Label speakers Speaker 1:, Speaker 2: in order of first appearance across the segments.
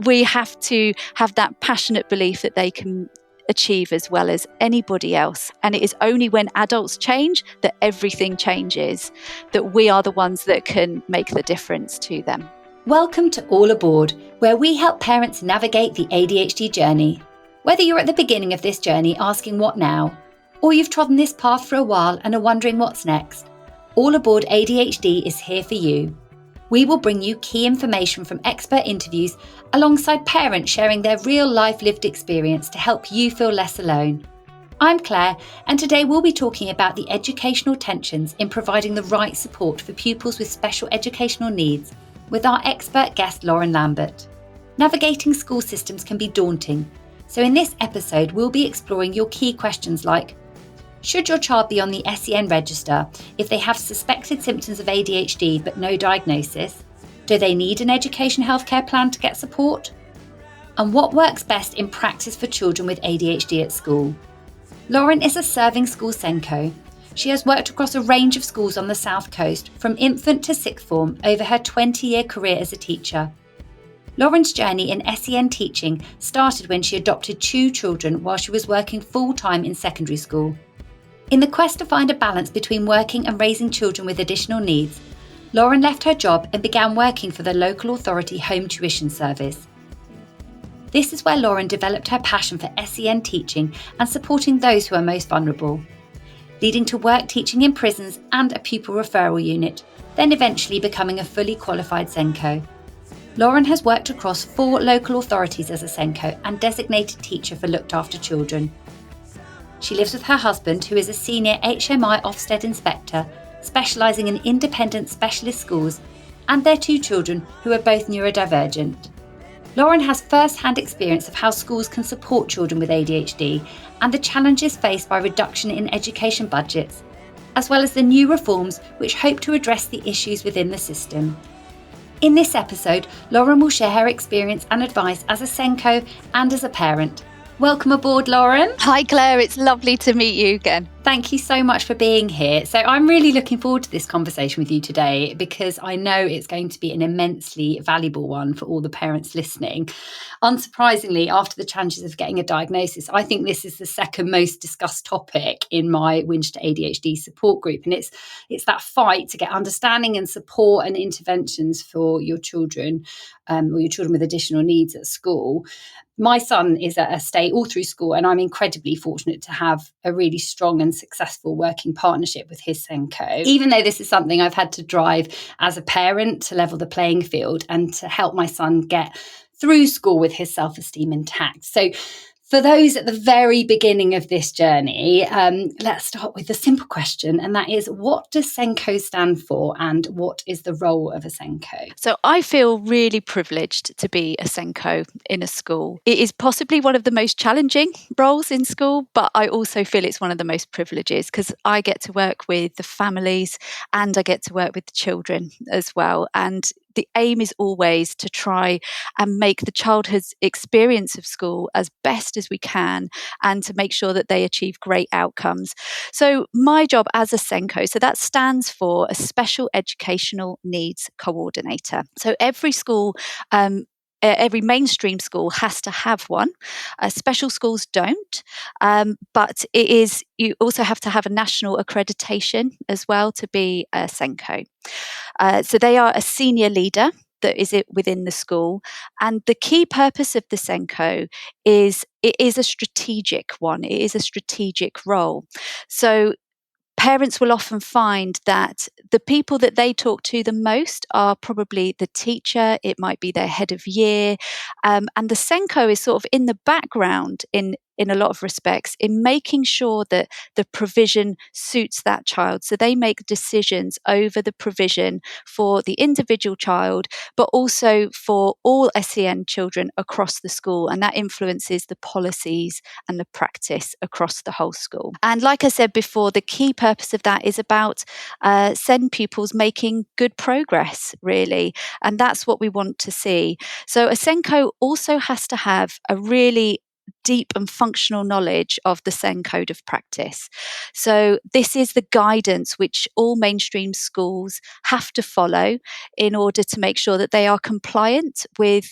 Speaker 1: we have to have that passionate belief that they can achieve as well as anybody else. And it is only when adults change that everything changes, that we are the ones that can make the difference to them.
Speaker 2: Welcome to All Aboard, where we help parents navigate the ADHD journey. Whether you're at the beginning of this journey asking what now, or you've trodden this path for a while and are wondering what's next, All Aboard ADHD is here for you. We will bring you key information from expert interviews alongside parents sharing their real life lived experience to help you feel less alone. I'm Claire, and today we'll be talking about the educational tensions in providing the right support for pupils with special educational needs with our expert guest Lauren Lambert. Navigating school systems can be daunting, so in this episode we'll be exploring your key questions like: should your child be on the SEN register if they have suspected symptoms of ADHD but no diagnosis? Do they need an education healthcare plan to get support? And what works best in practice for children with ADHD at school? Lauren is a serving school SENCO. She has worked across a range of schools on the South Coast, from infant to sixth form, over her 20-year career as a teacher. Lauren's journey in SEN teaching started when she adopted 2 children while she was working full-time in secondary school. In the quest to find a balance between working and raising children with additional needs, Lauren left her job and began working for the local authority home tuition service. This is where Lauren developed her passion for SEN teaching and supporting those who are most vulnerable, leading to work teaching in prisons and a pupil referral unit, then eventually becoming a fully qualified SENCO. Lauren has worked across 4 local authorities as a SENCO and designated teacher for looked after children. She lives with her husband, who is a senior HMI Ofsted inspector, specialising in independent specialist schools, and their 2 children, who are both neurodivergent. Lauren has first-hand experience of how schools can support children with ADHD and the challenges faced by reduction in education budgets, as well as the new reforms which hope to address the issues within the system. In this episode, Lauren will share her experience and advice as a SENCO and as a parent. Welcome aboard, Lauren.
Speaker 1: Hi Claire, it's lovely to meet you again.
Speaker 2: Thank you so much for being here. So I'm really looking forward to this conversation with you today because I know it's going to be an immensely valuable one for all the parents listening. Unsurprisingly, after the challenges of getting a diagnosis, I think this is the second most discussed topic in my Winchester ADHD support group. And it's that fight to get understanding and support and interventions for your children or your children with additional needs at school. My son is at a state all through school, and I'm incredibly fortunate to have a really strong and successful working partnership with his SENCO. Even though this is something I've had to drive as a parent to level the playing field and to help my son get through school with his self-esteem intact. So for those at the very beginning of this journey, let's start with the simple question, and that is, what does SENCO stand for and what is the role of a SENCO?
Speaker 1: So I feel really privileged to be a SENCO in a school. It is possibly one of the most challenging roles in school, but I also feel it's one of the most privileges because I get to work with the families and I get to work with the children as well. And the aim is always to try and make the childhood's experience of school as best as we can and to make sure that they achieve great outcomes. So my job as a SENCO, so that stands for a Special Educational Needs Coordinator. So every school, every mainstream school has to have one. Special schools don't, but you also have to have a national accreditation as well to be a SENCO. So they are a senior leader that is within the school. And the key purpose of the SENCO is it is a strategic one. It is a strategic role. So parents will often find that the people that they talk to the most are probably the teacher, it might be their head of year, and the SENCO is sort of in the background in a lot of respects in making sure that the provision suits that child. So they make decisions over the provision for the individual child, but also for all SEN children across the school. And that influences the policies and the practice across the whole school. And like I said before, the key purpose of that is about SEN pupils making good progress, really. And that's what we want to see. So a SENCO also has to have a really deep and functional knowledge of the SEN code of practice. So this is the guidance which all mainstream schools have to follow in order to make sure that they are compliant with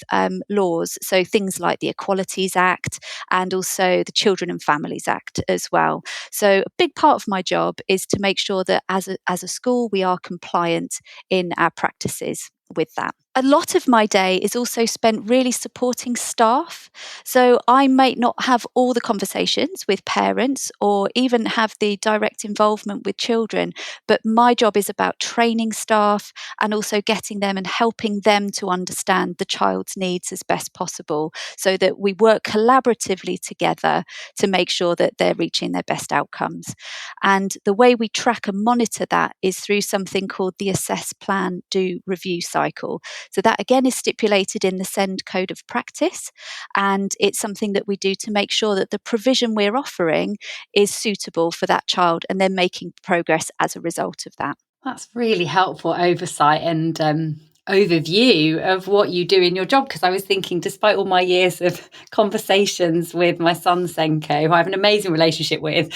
Speaker 1: laws. So things like the Equalities Act and also the Children and Families Act as well. So a big part of my job is to make sure that as a school we are compliant in our practices with that. A lot of my day is also spent really supporting staff. So I might not have all the conversations with parents or even have the direct involvement with children, but my job is about training staff and also getting them and helping them to understand the child's needs as best possible so that we work collaboratively together to make sure that they're reaching their best outcomes. And the way we track and monitor that is through something called the Assess, Plan, Do, Review cycle. So that again is stipulated in the SEN code of practice, and it's something that we do to make sure that the provision we're offering is suitable for that child and then making progress as a result of that.
Speaker 2: That's really helpful oversight and overview of what you do in your job, because I was thinking, despite all my years of conversations with my son SENCO, who I have an amazing relationship with,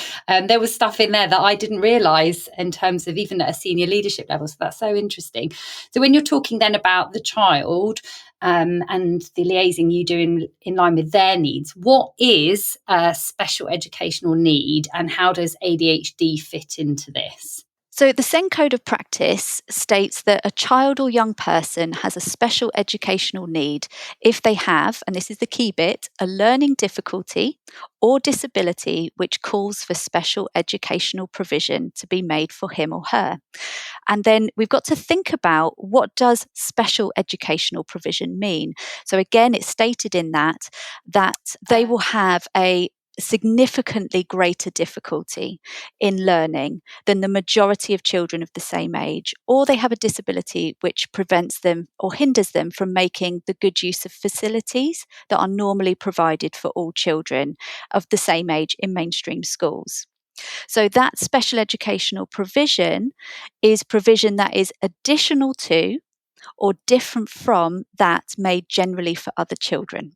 Speaker 2: there was stuff in there that I didn't realise in terms of even at a senior leadership level. So that's so interesting. So when you're talking then about the child and the liaising you do in line with their needs, what is a special educational need and how does ADHD fit into this?
Speaker 1: So the SEN code of practice states that a child or young person has a special educational need if they have, and this is the key bit, a learning difficulty or disability which calls for special educational provision to be made for him or her. And then we've got to think about, what does special educational provision mean? So again, it's stated in that they will have a significantly greater difficulty in learning than the majority of children of the same age, or they have a disability which prevents them or hinders them from making the good use of facilities that are normally provided for all children of the same age in mainstream schools. So that special educational provision is provision that is additional to or different from that made generally for other children.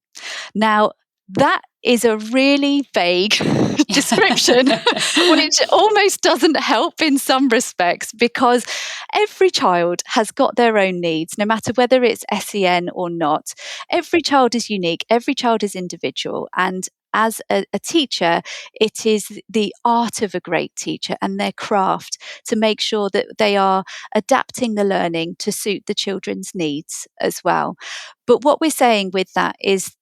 Speaker 1: Now, that is a really vague description, which almost doesn't help in some respects, because every child has got their own needs, no matter whether it's SEN or not. Every child is unique, every child is individual, and as a teacher, it is the art of a great teacher and their craft to make sure that they are adapting the learning to suit the children's needs as well. But what we're saying with that is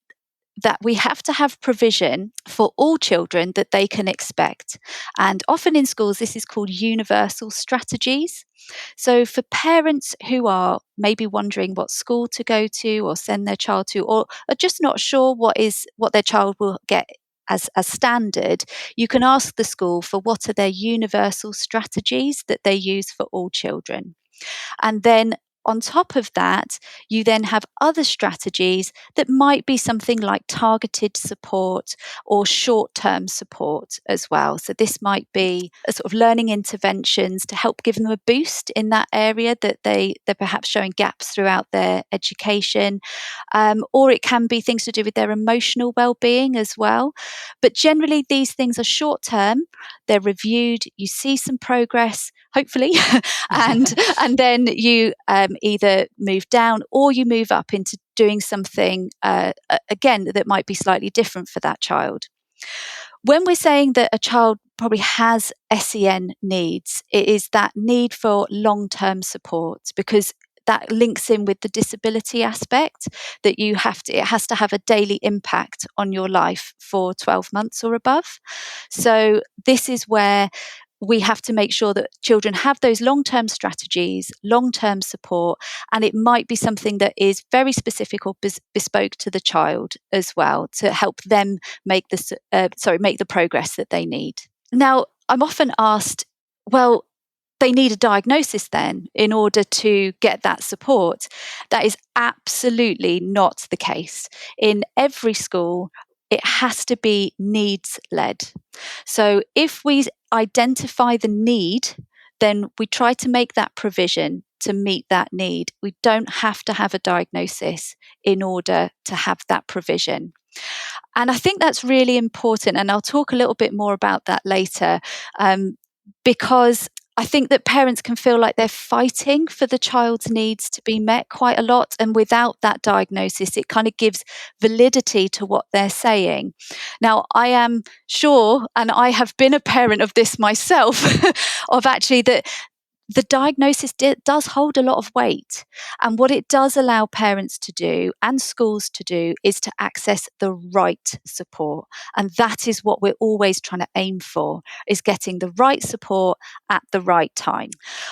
Speaker 1: that we have to have provision for all children that they can expect. And often in schools, this is called universal strategies. So for parents who are maybe wondering what school to go to or send their child to, or are just not sure what their child will get as standard, you can ask the school for what are their universal strategies that they use for all children. And then on top of that, you then have other strategies that might be something like targeted support or short-term support as well. So this might be a sort of learning interventions to help give them a boost in that area that they're perhaps showing gaps throughout their education. Or it can be things to do with their emotional well-being as well. But generally, these things are short-term. They're reviewed. You see some progress, hopefully, and then you either move down or you move up into doing something again that might be slightly different for that child. When we're saying that a child probably has SEN needs, it is that need for long-term support, because that links in with the disability aspect, that it has to have a daily impact on your life for 12 months or above. So this is where we have to make sure that children have those long-term strategies, long-term support, and it might be something that is very specific or bespoke to the child as well, to help them make the progress that they need. Now, I'm often asked, well, they need a diagnosis then in order to get that support. That is absolutely not the case. In every school, it has to be needs-led. So if we identify the need, then we try to make that provision to meet that need. We don't have to have a diagnosis in order to have that provision. And I think that's really important. And I'll talk a little bit more about that later, because I think that parents can feel like they're fighting for the child's needs to be met quite a lot. And without that diagnosis, it kind of gives validity to what they're saying. Now, I am sure, and I have been a parent of this myself, of actually that the diagnosis does hold a lot of weight. And what it does allow parents to do and schools to do is to access the right support. And that is what we're always trying to aim for, is getting the right support at the right time.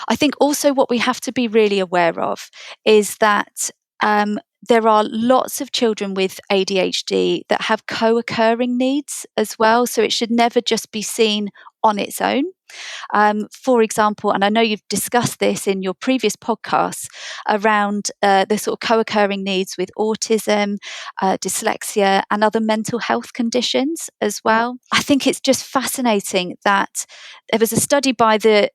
Speaker 1: I think also what we have to be really aware of is that there are lots of children with ADHD that have co-occurring needs as well. So it should never just be seen on its own. For example, and I know you've discussed this in your previous podcasts around the sort of co-occurring needs with autism, dyslexia, and other mental health conditions as well. I think it's just fascinating that there was a study by the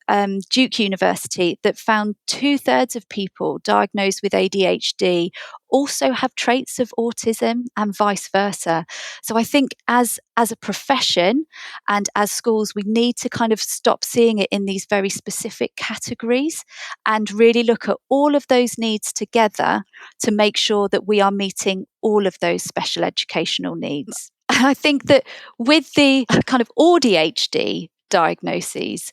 Speaker 1: Duke University that found 2/3 of people diagnosed with ADHD also have traits of autism and vice versa. So I think as a profession and as schools, we need to kind of stop seeing it in these very specific categories and really look at all of those needs together to make sure that we are meeting all of those special educational needs. And I think that with the kind of ADHD diagnoses,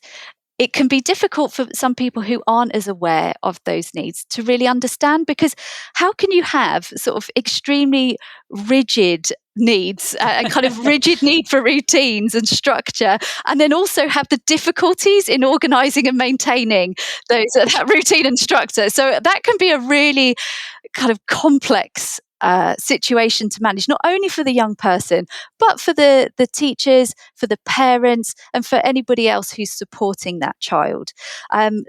Speaker 1: it can be difficult for some people who aren't as aware of those needs to really understand, because how can you have sort of extremely rigid needs, a kind of rigid need for routines and structure, and then also have the difficulties in organising and maintaining that routine and structure? So that can be a really kind of complex situation to manage, not only for the young person, but for the teachers, for the parents, and for anybody else who's supporting that child.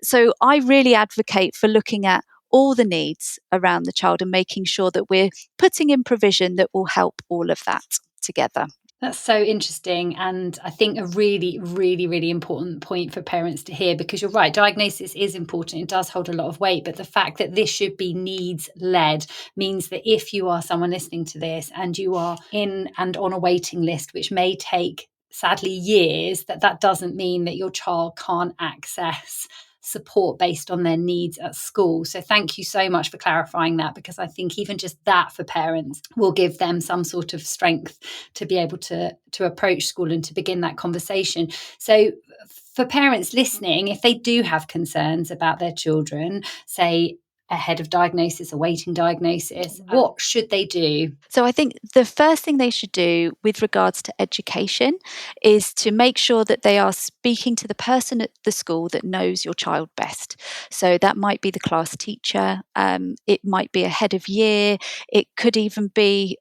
Speaker 1: So I really advocate for looking at all the needs around the child and making sure that we're putting in provision that will help all of that together.
Speaker 2: That's so interesting. And I think a really, really, really important point for parents to hear, because you're right, diagnosis is important. It does hold a lot of weight. But the fact that this should be needs led means that if you are someone listening to this and you are in and on a waiting list, which may take sadly years, that doesn't mean that your child can't access support based on their needs at school. So thank you so much for clarifying that, because I think even just that for parents will give them some sort of strength to be able to approach school and to begin that conversation. So for parents listening, if they do have concerns about their children, say ahead of diagnosis, awaiting diagnosis, what should they do?
Speaker 1: So I think the first thing they should do with regards to education is to make sure that they are speaking to the person at the school that knows your child best. So that might be the class teacher, it might be a head of year, it could even be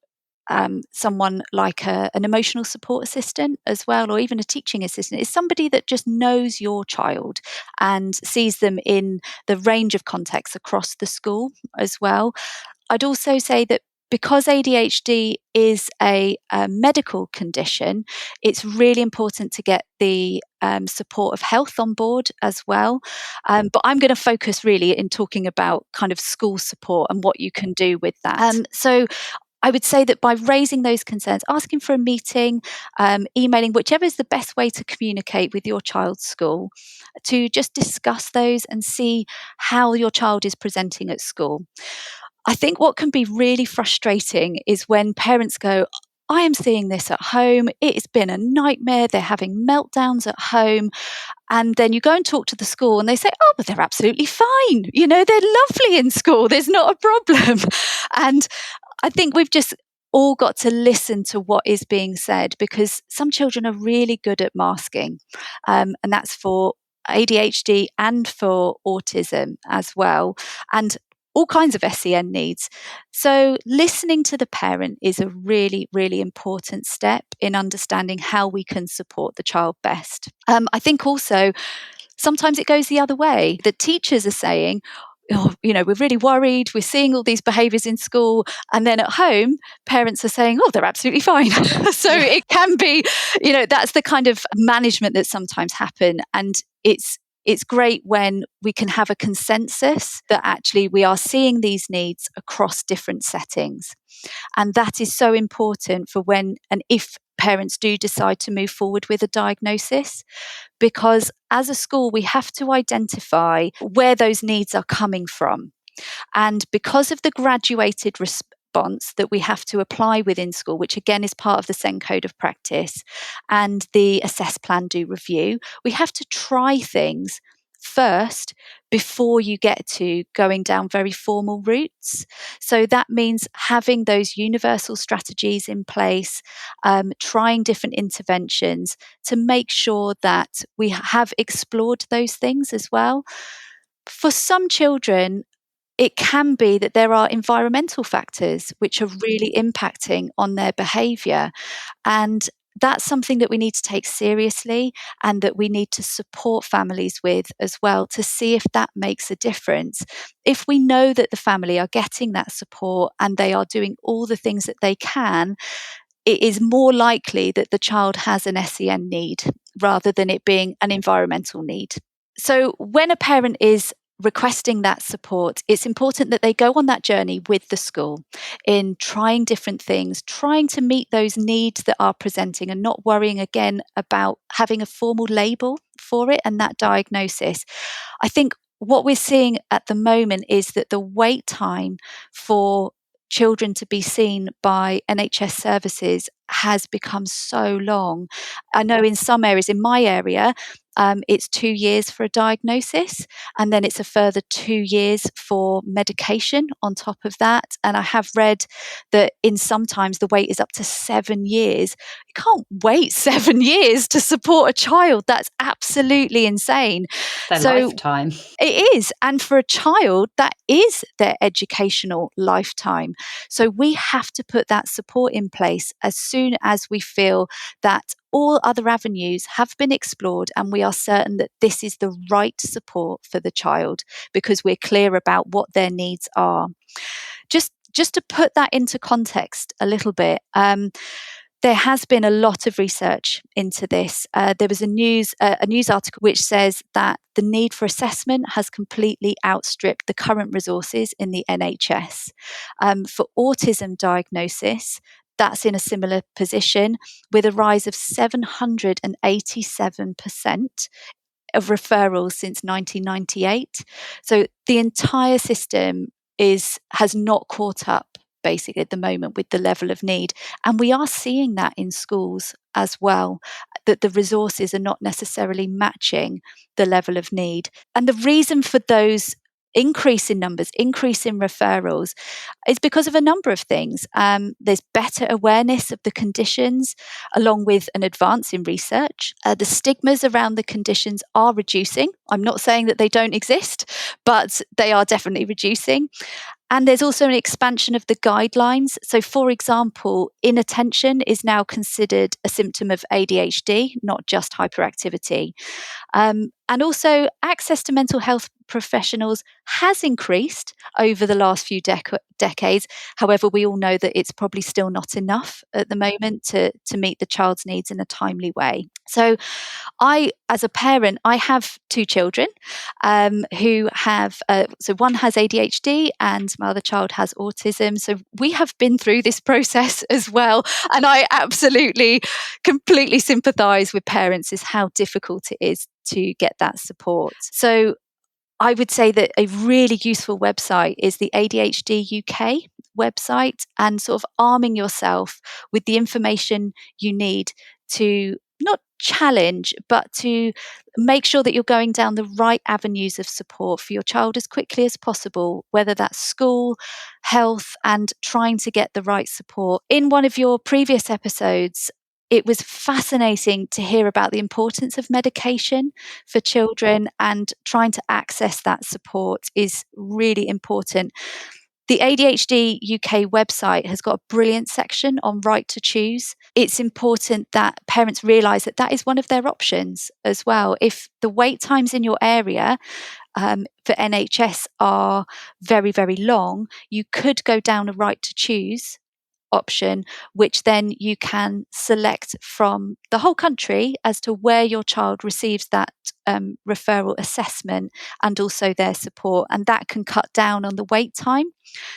Speaker 1: someone like an emotional support assistant as well, or even a teaching assistant. Is somebody that just knows your child and sees them in the range of contexts across the school as well. I'd also say that because ADHD is a medical condition, it's really important to get the support of health on board as well. But I'm going to focus really in talking about kind of school support and what you can do with that. So I would say that by raising those concerns, asking for a meeting, emailing, whichever is the best way to communicate with your child's school, to just discuss those and see how your child is presenting at school. I think what can be really frustrating is when parents go, I am seeing this at home. It's been a nightmare. They're having meltdowns at home. And then you go and talk to the school and they say, oh, but they're absolutely fine. You know, they're lovely in school. There's not a problem. And I think we've just all got to listen to what is being said, because some children are really good at masking. And that's for ADHD and for autism as well, and all kinds of SEN needs. So listening to the parent is a really, really important step in understanding how we can support the child best. I think also sometimes it goes the other way. The teachers are saying, oh, you know, we're really worried, we're seeing all these behaviours in school, and then at home parents are saying, oh, they're absolutely fine. So it can be, you know, that's the kind of management that sometimes happen. And it's great when we can have a consensus that actually we are seeing these needs across different settings. And that is so important for when and if parents do decide to move forward with a diagnosis, because as a school, we have to identify where those needs are coming from. And because of the graduated response that we have to apply within school, which again is part of the SEN code of practice, and the assess plan do review, we have to try things first before you get to going down very formal routes. So that means having those universal strategies in place, trying different interventions to make sure that we have explored those things as well. For some children, it can be that there are environmental factors which are really impacting on their behaviour. And that's something that we need to take seriously and that we need to support families with as well to see if that makes a difference. If we know that the family are getting that support and they are doing all the things that they can, it is more likely that the child has an SEN need rather than it being an environmental need. So when a parent is requesting that support, it's important that they go on that journey with the school in trying different things, trying to meet those needs that are presenting and not worrying again about having a formal label for it and that diagnosis. I think what we're seeing at the moment is that the wait time for children to be seen by NHS services has become so long. I know in some areas, in my area, it's 2 years for a diagnosis, and then it's a further 2 years for medication on top of that. And I have read that in sometimes the wait is up to 7 years. You can't wait 7 years to support a child. That's absolutely insane.
Speaker 2: Their lifetime.
Speaker 1: It is. And for a child, that is their educational lifetime. So we have to put that support in place as soon as we feel that all other avenues have been explored and we are certain that this is the right support for the child because we're clear about what their needs are. Just to put that into context a little bit, there has been a lot of research into this. There was a news article which says that the need for assessment has completely outstripped the current resources in the NHS. For autism diagnosis, that's in a similar position with a rise of 787% of referrals since 1998. So the entire system has not caught up basically at the moment with the level of need. And we are seeing that in schools as well, that the resources are not necessarily matching the level of need. And the reason for those increase in numbers, increase in referrals, is because of a number of things. There's better awareness of the conditions, along with an advance in research. The stigmas around the conditions are reducing. I'm not saying that they don't exist, but they are definitely reducing. And there's also an expansion of the guidelines. So, for example, inattention is now considered a symptom of ADHD, not just hyperactivity. And also, access to mental health professionals has increased over the last few decades. However, we all know that it's probably still not enough at the moment to meet the child's needs in a timely way. So, as a parent, I have 2 children who have, so one has ADHD and my other child has autism. So we have been through this process as well. And I absolutely, completely sympathise with parents is how difficult it is to get that support. So I would say that a really useful website is the ADHD UK website, and sort of arming yourself with the information you need to not challenge, but to make sure that you're going down the right avenues of support for your child as quickly as possible, whether that's school, health, and trying to get the right support. In one of your previous episodes, it was fascinating to hear about the importance of medication for children, and trying to access that support is really important. The ADHD UK website has got a brilliant section on right to choose. It's important that parents realise that that is one of their options as well. If the wait times in your area for NHS are very, very long, you could go down a right to choose option, which then you can select from the whole country as to where your child receives that referral assessment and also their support. And that can cut down on the wait time.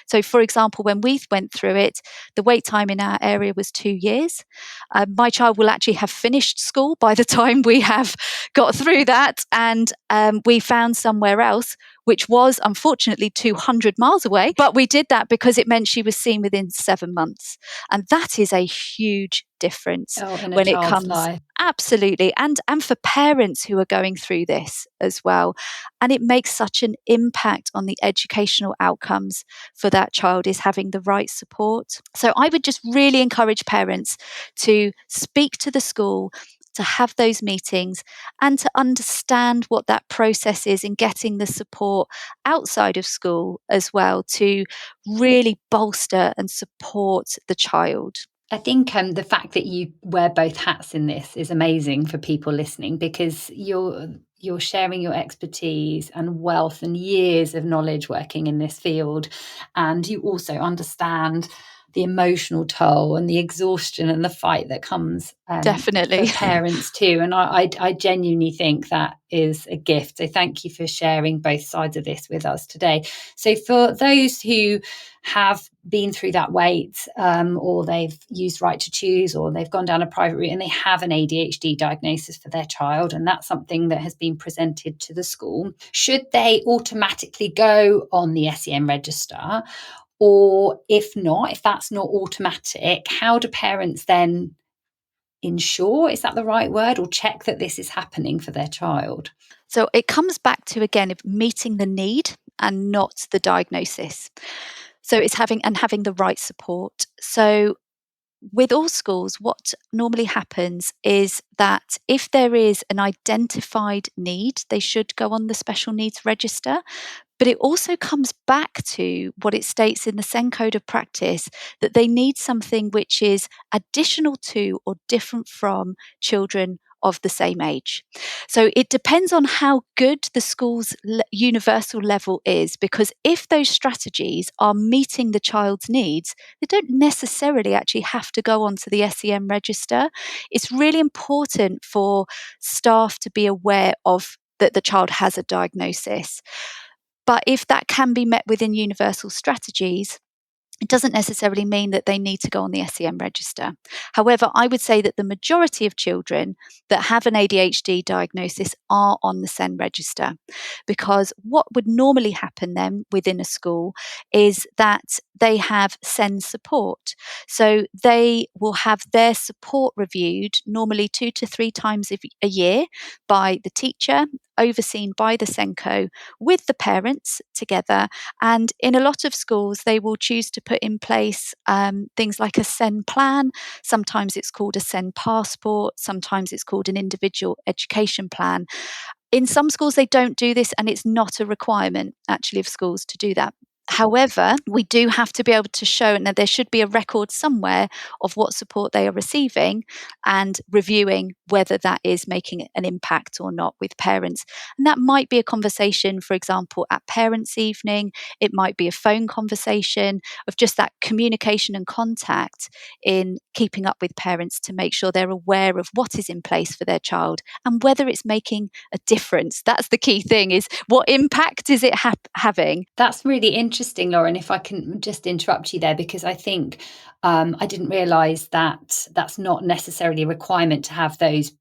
Speaker 1: So, for example, when we went through it, the wait time in our area was 2 years. My child will actually have finished school by the time we have got through that. And we found somewhere else, which was unfortunately 200 miles away. But we did that because it meant she was seen within 7 months. And that is a huge difference
Speaker 2: in a
Speaker 1: when it
Speaker 2: child's
Speaker 1: comes.
Speaker 2: life.
Speaker 1: Absolutely. And for parents who are going through this as well. And it makes such an impact on the educational outcomes for that child, is having the right support. So I would just really encourage parents to speak to the school, to have those meetings, and to understand what that process is in getting the support outside of school as well, to really bolster and support the child.
Speaker 2: I think the fact that you wear both hats in this is amazing for people listening, because you're sharing your expertise and wealth and years of knowledge working in this field, and you also understand the emotional toll and the exhaustion and the fight that comes
Speaker 1: Definitely
Speaker 2: for parents too. And I genuinely think that is a gift. So thank you for sharing both sides of this with us today. So for those who have been through that wait, or they've used Right to Choose, or they've gone down a private route and they have an ADHD diagnosis for their child, and that's something that has been presented to the school, should they automatically go on the SEN register? Or if not, if that's not automatic, how do parents then ensure, is that the right word, or check that this is happening for their child?
Speaker 1: So it comes back to, again, meeting the need and not the diagnosis. So it's having the right support. So with all schools, what normally happens is that if there is an identified need, they should go on the special needs register. But it also comes back to what it states in the SEN Code of Practice, that they need something which is additional to or different from children of the same age. So it depends on how good the school's universal level is, because if those strategies are meeting the child's needs, they don't necessarily actually have to go onto the SEN register. It's really important for staff to be aware of that the child has a diagnosis. But if that can be met within universal strategies, it doesn't necessarily mean that they need to go on the SEN register. However, I would say that the majority of children that have an ADHD diagnosis are on the SEN register, because what would normally happen then within a school is that they have SEN support. So they will have their support reviewed normally 2 to 3 times a year by the teacher, overseen by the SENCO, with the parents together. And in a lot of schools, they will choose to put in place things like a SEN plan. Sometimes it's called a SEN passport. Sometimes it's called an individual education plan. In some schools, they don't do this, and it's not a requirement actually of schools to do that. However, we do have to be able to show, and that there should be a record somewhere of what support they are receiving, and reviewing whether that is making an impact or not with parents. And that might be a conversation, for example, at parents' evening. It might be a phone conversation of just that communication and contact in keeping up with parents to make sure they're aware of what is in place for their child and whether it's making a difference. That's the key thing, is what impact is it having?
Speaker 2: That's really interesting, Lauren, if I can just interrupt you there, because I think I didn't realise that that's not necessarily a requirement to have those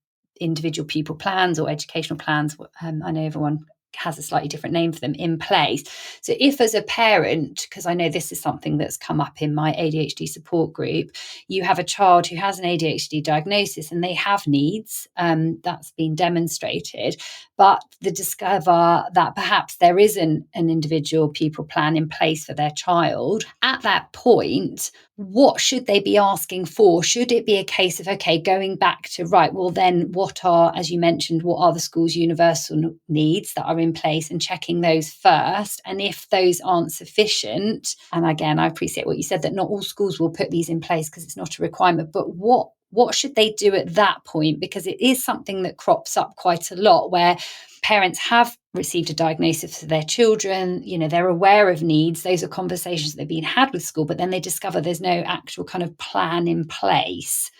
Speaker 2: individual pupil plans or educational plans. I know everyone has a slightly different name for them, in place. So if, as a parent, because I know this is something that's come up in my ADHD support group, you have a child who has an ADHD diagnosis and they have needs, that's been demonstrated, but they discover that perhaps there isn't an individual pupil plan in place for their child, at that point, what should they be asking for? Should it be a case of, okay, going back to, right, well then what are, as you mentioned, what are the school's universal needs that are in place, and checking those first? And if those aren't sufficient, and again, I appreciate what you said, that not all schools will put these in place because it's not a requirement, but what should they do at that point? Because it is something that crops up quite a lot, where parents have received a diagnosis for their children, they're aware of needs. Those are conversations that have been had with school, but then they discover there's no actual kind of plan in place.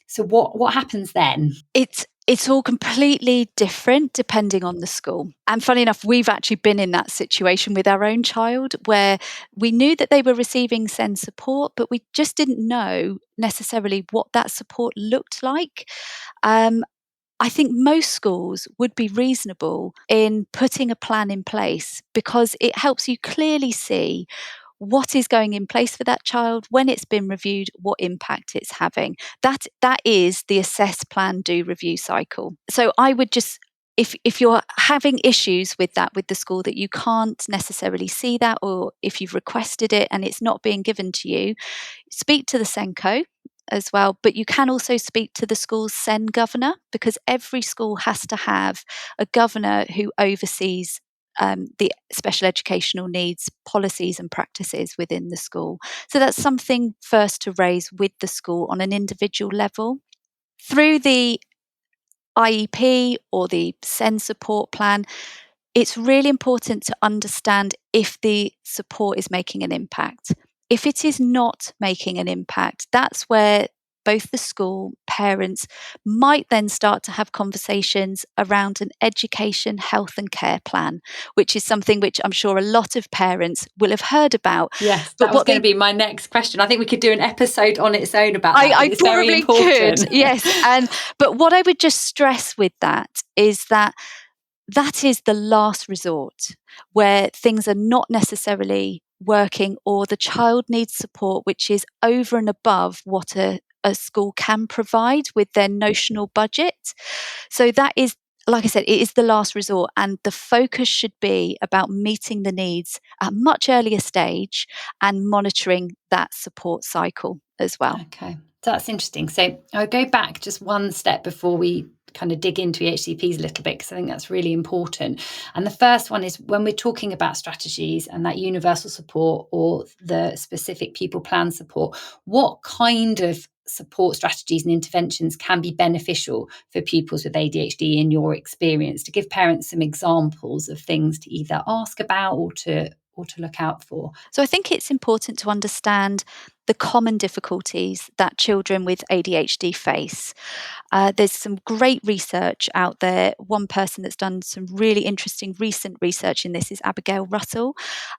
Speaker 2: So what happens then?
Speaker 1: It's all completely different depending on the school. And funny enough, we've actually been in that situation with our own child where we knew that they were receiving SEN support, but we just didn't know necessarily what that support looked like. I think most schools would be reasonable in putting a plan in place because it helps you clearly see what is going in place for that child, when it's been reviewed, what impact it's having. That is the assess, plan, do, review cycle. So I would just, if you're having issues with that with the school, that you can't necessarily see that, or if you've requested it and it's not being given to you, speak to the SENCO as well, but you can also speak to the school's SEN governor, because every school has to have a governor who oversees the special educational needs policies and practices within the school. So that's something first to raise with the school on an individual level. Through the IEP or the SEN support plan, it's really important to understand if the support is making an impact. If it is not making an impact, that's where both the school, parents might then start to have conversations around an education, health and care plan, which is something which I'm sure a lot of parents will have heard about.
Speaker 2: Yes, that was going to be my next question. I think we could do an episode on its own about that.
Speaker 1: I
Speaker 2: it's
Speaker 1: probably
Speaker 2: very important.
Speaker 1: could, yes. But what I would just stress with that is that is the last resort where things are not necessarily working or the child needs support which is over and above what a school can provide with their notional budget. So that is, like I said, it is the last resort, and the focus should be about meeting the needs at a much earlier stage and monitoring that support cycle as well.
Speaker 2: Okay, that's interesting. So I'll go back just one step before we kind of dig into EHCPs a little bit, because I think that's really important. And the first one is when we're talking about strategies and that universal support or the specific pupil plan support, what kind of support strategies and interventions can be beneficial for pupils with ADHD in your experience, to give parents some examples of things to either ask about or to look out for?
Speaker 1: So I think it's important to understand the common difficulties that children with ADHD face. There's some great research out there. One person that's done some really interesting recent research in this is Abigail Russell,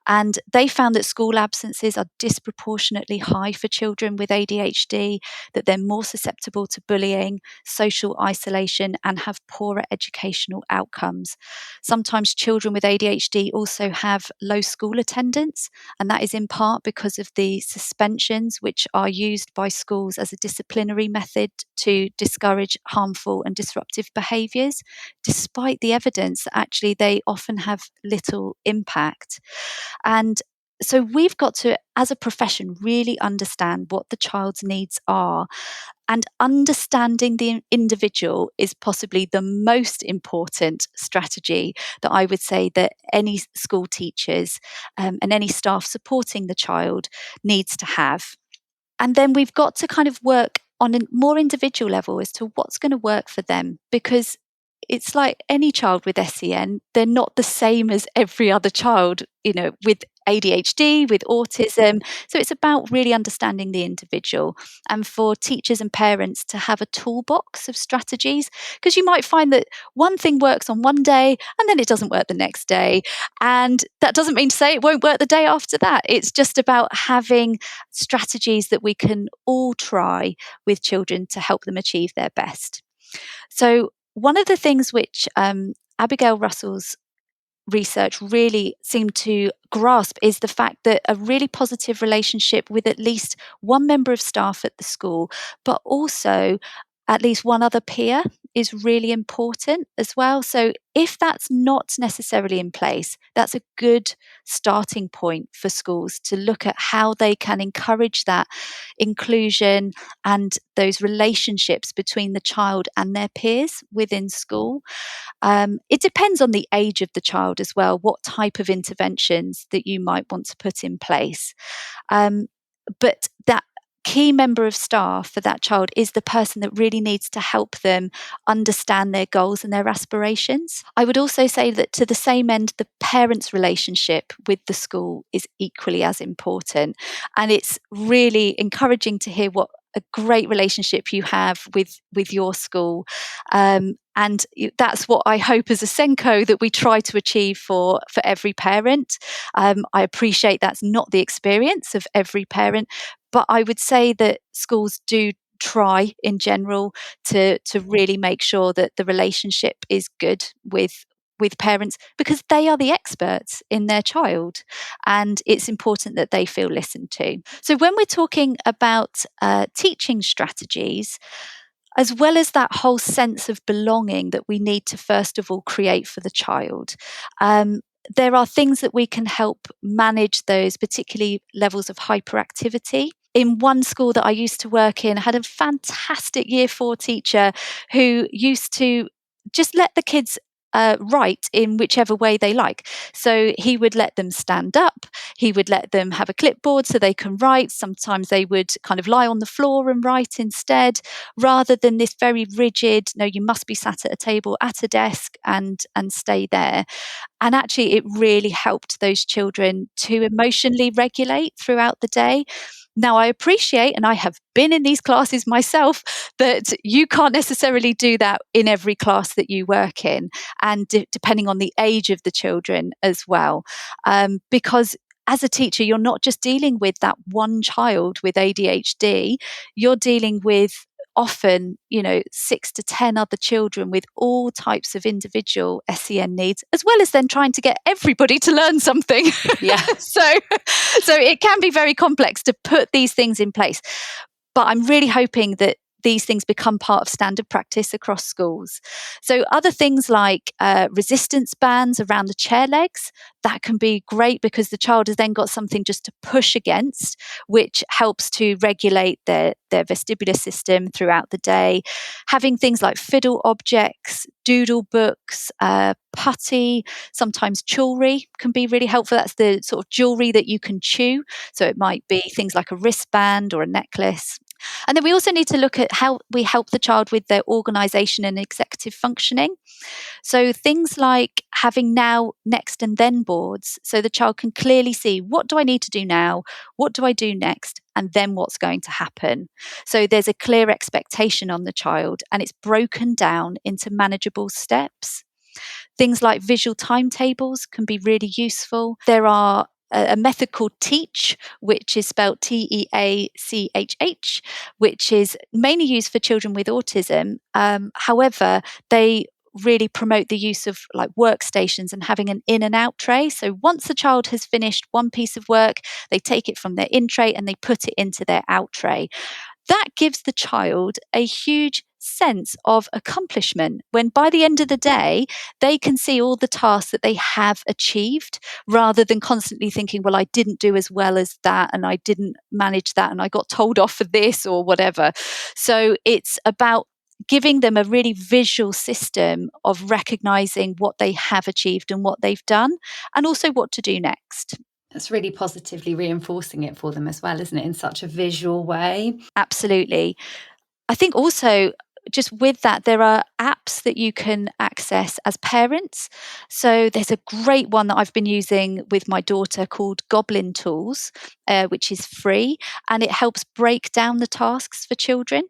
Speaker 1: and they found that school absences are disproportionately high for children with ADHD, that they're more susceptible to bullying, social isolation, and have poorer educational outcomes. Sometimes children with ADHD also have low school attendance, and that is in part because of the suspensions which are used by schools as a disciplinary method to discourage harmful and disruptive behaviours, despite the evidence that actually they often have little impact. And so we've got to, as a profession, really understand what the child's needs are. And understanding the individual is possibly the most important strategy that I would say that any school teachers and any staff supporting the child needs to have. And then we've got to kind of work on a more individual level as to what's going to work for them, because it's like any child with SEN, they're not the same as every other child, with ADHD, with autism. So it's about really understanding the individual, and for teachers and parents to have a toolbox of strategies, because you might find that one thing works on one day and then it doesn't work the next day. And that doesn't mean to say it won't work the day after that. It's just about having strategies that we can all try with children to help them achieve their best. So one of the things which Abigail Russell's research really seemed to grasp is the fact that a really positive relationship with at least one member of staff at the school, but also at least one other peer, is really important as well. So if that's not necessarily in place, that's a good starting point for schools to look at how they can encourage that inclusion and those relationships between the child and their peers within school. It depends on the age of the child as well, what type of interventions that you might want to put in place. But that key member of staff for that child is the person that really needs to help them understand their goals and their aspirations. I would also say that to the same end, the parents' relationship with the school is equally as important. And it's really encouraging to hear what a great relationship you have with your school. And that's what I hope as a SENCO that we try to achieve for every parent. I appreciate that's not the experience of every parent, but I would say that schools do try in general to really make sure that the relationship is good with parents, because they are the experts in their child, and it's important that they feel listened to. So when we're talking about teaching strategies, as well as that whole sense of belonging that we need to first of all create for the child, there are things that we can help manage those, particularly levels of hyperactivity. In one school that I used to work in, I had a fantastic year 4 teacher who used to just let the kids write in whichever way they like. So he would let them stand up, he would let them have a clipboard so they can write. Sometimes they would kind of lie on the floor and write instead, rather than this very rigid, no, you must be sat at a table at a desk and stay there. And actually, it really helped those children to emotionally regulate throughout the day. Now, I appreciate, and I have been in these classes myself, that you can't necessarily do that in every class that you work in, and depending on the age of the children as well. Because as a teacher, you're not just dealing with that one child with ADHD, you're dealing with often, 6 to 10 other children with all types of individual SEN needs, as well as then trying to get everybody to learn something.
Speaker 2: Yeah.
Speaker 1: So it can be very complex to put these things in place. But I'm really hoping that these things become part of standard practice across schools. So other things like resistance bands around the chair legs, that can be great because the child has then got something just to push against, which helps to regulate their vestibular system throughout the day. Having things like fiddle objects, doodle books, putty, sometimes jewelry can be really helpful. That's the sort of jewelry that you can chew. So it might be things like a wristband or a necklace. And then we also need to look at how we help the child with their organisation and executive functioning. So things like having now, next and then boards, so the child can clearly see, what do I need to do now? What do I do next? And then what's going to happen? So there's a clear expectation on the child, and it's broken down into manageable steps. Things like visual timetables can be really useful. There are a method called TEACH, which is spelled TEACHH, which is mainly used for children with autism. However, they really promote the use of like workstations and having an in and out tray. So once the child has finished one piece of work, they take it from their in tray and they put it into their out tray. That gives the child a huge sense of accomplishment when by the end of the day, they can see all the tasks that they have achieved, rather than constantly thinking, well, I didn't do as well as that, and I didn't manage that, and I got told off for this or whatever. So it's about giving them a really visual system of recognizing what they have achieved and what they've done, and also what to do next.
Speaker 2: That's really positively reinforcing it for them as well, isn't it, in such a visual way?
Speaker 1: Absolutely. I think also, just with that, there are apps that you can access as parents. So there's a great one that I've been using with my daughter called Goblin Tools, which is free, and it helps break down the tasks for children.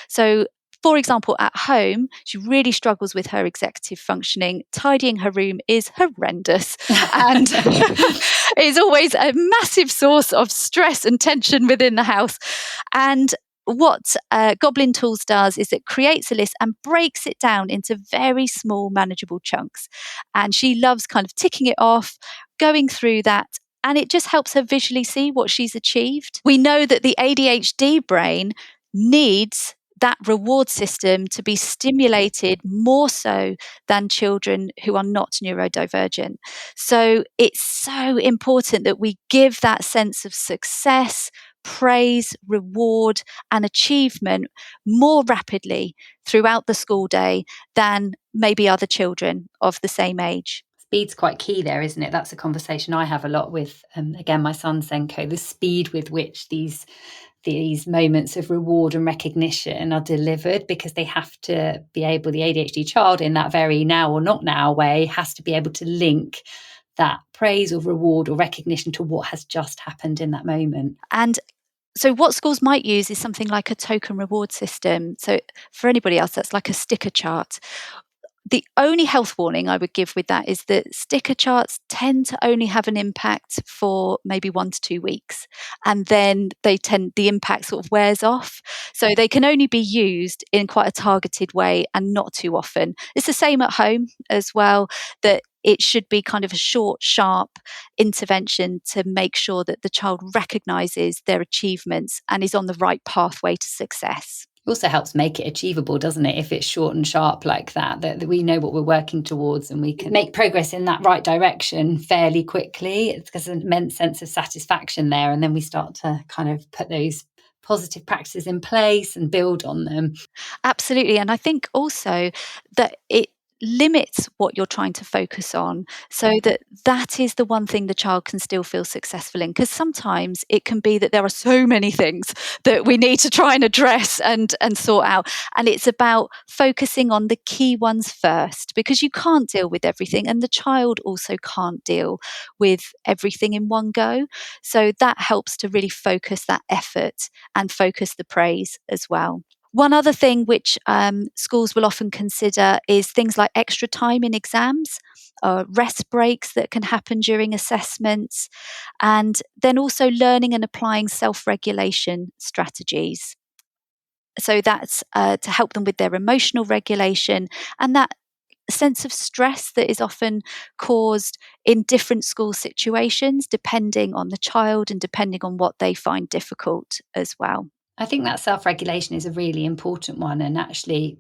Speaker 1: So for example, at home, she really struggles with her executive functioning. Tidying her room is horrendous and is always a massive source of stress and tension within the house. And what Goblin Tools does is it creates a list and breaks it down into very small, manageable chunks. And she loves kind of ticking it off, going through that, and it just helps her visually see what she's achieved. We know that the ADHD brain needs that reward system to be stimulated more so than children who are not neurodivergent. So it's so important that we give that sense of success, praise, reward, and achievement more rapidly throughout the school day than maybe other children of the same age.
Speaker 2: Speed's quite key there, isn't it? That's a conversation I have a lot with, again, my son's SENCO, the speed with which these these moments of reward and recognition are delivered, because they have to be able, the ADHD child in that very now or not now way has to be able to link that praise or reward or recognition to what has just happened in that moment.
Speaker 1: And so what schools might use is something like a token reward system. So for anybody else, that's like a sticker chart. The only health warning I would give with that is that sticker charts tend to only have an impact for maybe 1 to 2 weeks, and then the impact sort of wears off. So they can only be used in quite a targeted way and not too often. It's the same at home as well, that it should be kind of a short, sharp intervention to make sure that the child recognises their achievements and is on the right pathway to success.
Speaker 2: It also helps make it achievable, doesn't it? If it's short and sharp like that we know what we're working towards and we can make progress in that right direction fairly quickly. It's got an immense sense of satisfaction there. And then we start to kind of put those positive practices in place and build on them.
Speaker 1: Absolutely. And I think also that it limits what you're trying to focus on, so that is the one thing the child can still feel successful in, because sometimes it can be that there are so many things that we need to try and address and sort out, and it's about focusing on the key ones first, because you can't deal with everything and the child also can't deal with everything in one go. So that helps to really focus that effort and focus the praise as well. One other thing which schools will often consider is things like extra time in exams, rest breaks that can happen during assessments, and then also learning and applying self-regulation strategies. So that's to help them with their emotional regulation and that sense of stress that is often caused in different school situations, depending on the child and depending on what they find difficult as well.
Speaker 2: I think that self-regulation is a really important one. And actually,